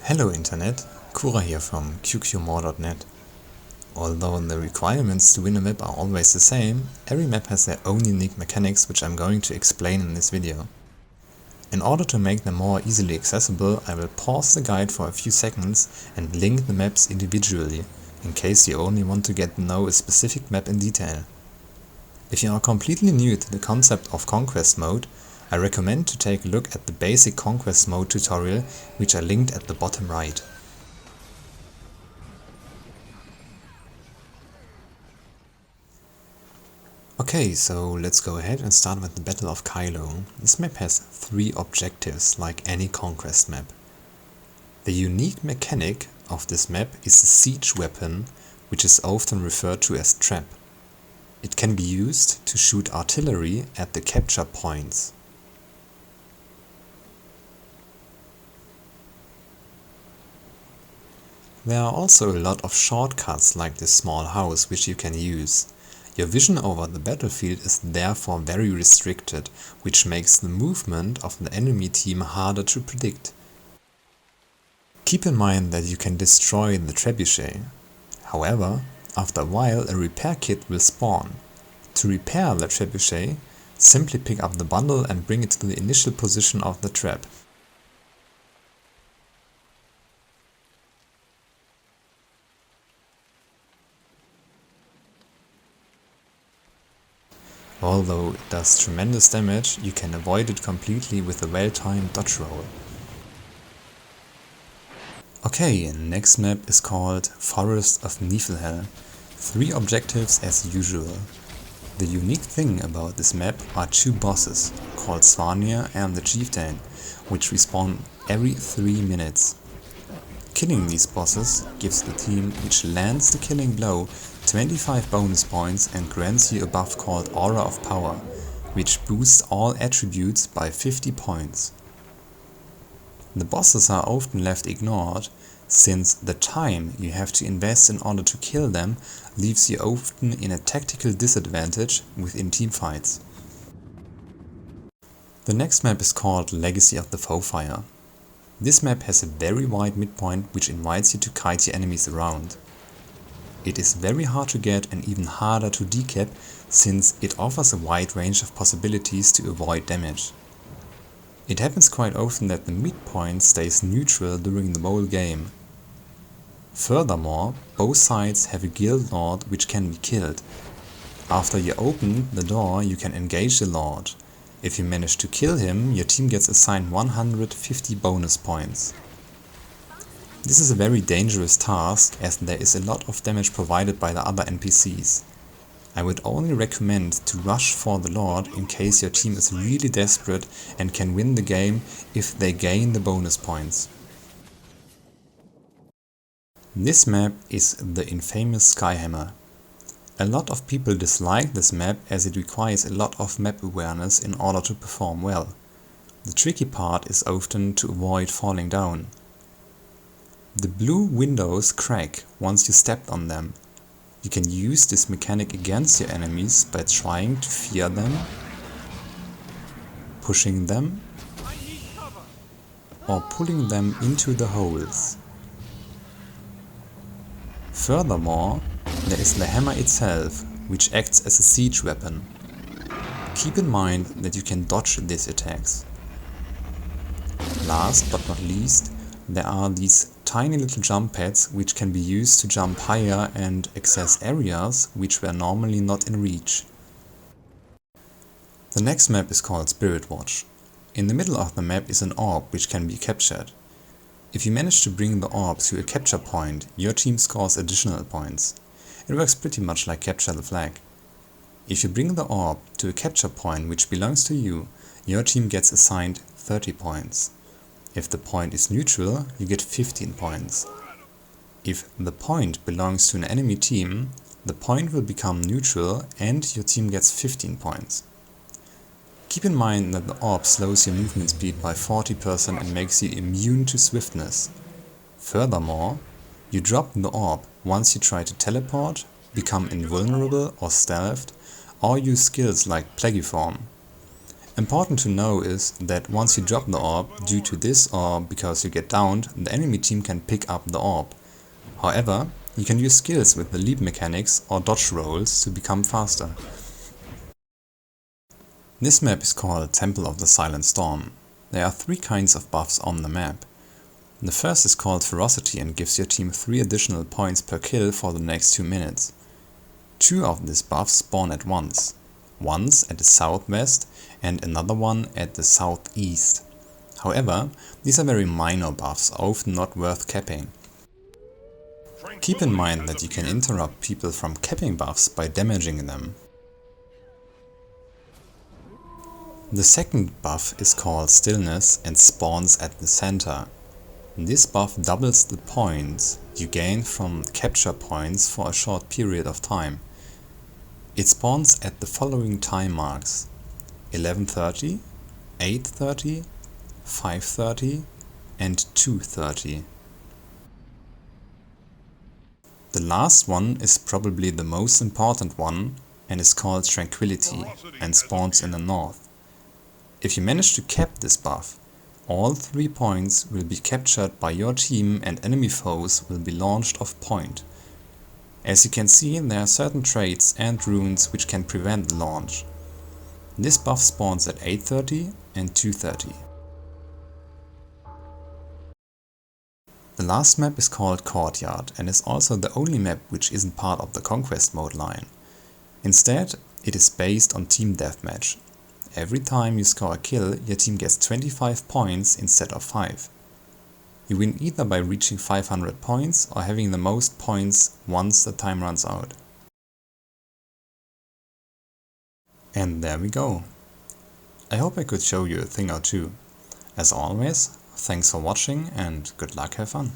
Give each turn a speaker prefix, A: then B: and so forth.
A: Hello Internet, Kura here from QQMore.net. Although the requirements to win a map are always the same, every map has their own unique mechanics which I'm going to explain in this video. In order to make them more easily accessible, I will pause the guide for a few seconds and link the maps individually, in case you only want to get to know a specific map in detail. If you are completely new to the concept of Conquest Mode, I recommend to take a look at the basic Conquest Mode tutorial, which are linked at the bottom right. Okay, so let's go ahead and start with the Battle of Kylo. This map has 3 objectives like any Conquest map. The unique mechanic of this map is the siege weapon, which is often referred to as trap. It can be used to shoot artillery at the capture points. There are also a lot of shortcuts like this small house which you can use. Your vision over the battlefield is therefore very restricted, which makes the movement of the enemy team harder to predict. Keep in mind that you can destroy the trebuchet. However, after a while a repair kit will spawn. To repair the trebuchet, simply pick up the bundle and bring it to the initial position of the trap. Although it does tremendous damage, you can avoid it completely with a well-timed dodge roll. Okay, next map is called Forest of Niflhell. 3 objectives as usual. The unique thing about this map are 2 bosses, called Svanir and the Chieftain, which respawn every 3 minutes. Killing these bosses gives the team which lands the killing blow 25 bonus points and grants you a buff called Aura of Power, which boosts all attributes by 50 points. The bosses are often left ignored, since the time you have to invest in order to kill them leaves you often in a tactical disadvantage within teamfights. The next map is called Legacy of the Fauxfire. This map has a very wide midpoint which invites you to kite your enemies around. It is very hard to get and even harder to decap, since it offers a wide range of possibilities to avoid damage. It happens quite often that the midpoint stays neutral during the whole game. Furthermore, both sides have a guild lord which can be killed. After you open the door, you can engage the lord. If you manage to kill him, your team gets assigned 150 bonus points. This is a very dangerous task, as there is a lot of damage provided by the other NPCs. I would only recommend to rush for the Lord in case your team is really desperate and can win the game if they gain the bonus points. This map is the infamous Skyhammer. A lot of people dislike this map as it requires a lot of map awareness in order to perform well. The tricky part is often to avoid falling down. The blue windows crack once you stepped on them. You can use this mechanic against your enemies by trying to fear them, pushing them, or pulling them into the holes. Furthermore, there is the hammer itself, which acts as a siege weapon. Keep in mind that you can dodge these attacks. Last but not least, there are these tiny little jump pads which can be used to jump higher and access areas which were normally not in reach. The next map is called Spiritwatch. In the middle of the map is an orb which can be captured. If you manage to bring the orb to a capture point, your team scores additional points. It works pretty much like Capture the Flag. If you bring the orb to a capture point which belongs to you, your team gets assigned 30 points. If the point is neutral, you get 15 points. If the point belongs to an enemy team, the point will become neutral and your team gets 15 points. Keep in mind that the orb slows your movement speed by 40% and makes you immune to swiftness. Furthermore, you drop the orb once you try to teleport, become invulnerable or stealthed, or use skills like Plagiform. Important to know is that once you drop the orb, due to this or because you get downed, the enemy team can pick up the orb. However, you can use skills with the leap mechanics or dodge rolls to become faster. This map is called Temple of the Silent Storm. There are 3 kinds of buffs on the map. The first is called Ferocity and gives your team 3 additional points per kill for the next 2 minutes. 2 of these buffs spawn at once. Once at the southwest and another one at the southeast. However, these are very minor buffs, often not worth capping. Keep in mind that you can interrupt people from capping buffs by damaging them. The second buff is called Stillness and spawns at the center. This buff doubles the points you gain from capture points for a short period of time. It spawns at the following time marks: 11:30, 8:30, 5:30 and 2:30. The last one is probably the most important one and is called Tranquility and spawns in the north. If you manage to cap this buff, all 3 points will be captured by your team and enemy foes will be launched off point. As you can see, there are certain traits and runes which can prevent the launch. This buff spawns at 8:30 and 2:30. The last map is called Courtyard and is also the only map which isn't part of the Conquest mode line. Instead, it is based on team deathmatch. Every time you score a kill, your team gets 25 points instead of 5. You win either by reaching 500 points or having the most points once the time runs out. And there we go. I hope I could show you a thing or two. As always, thanks for watching and good luck, have fun.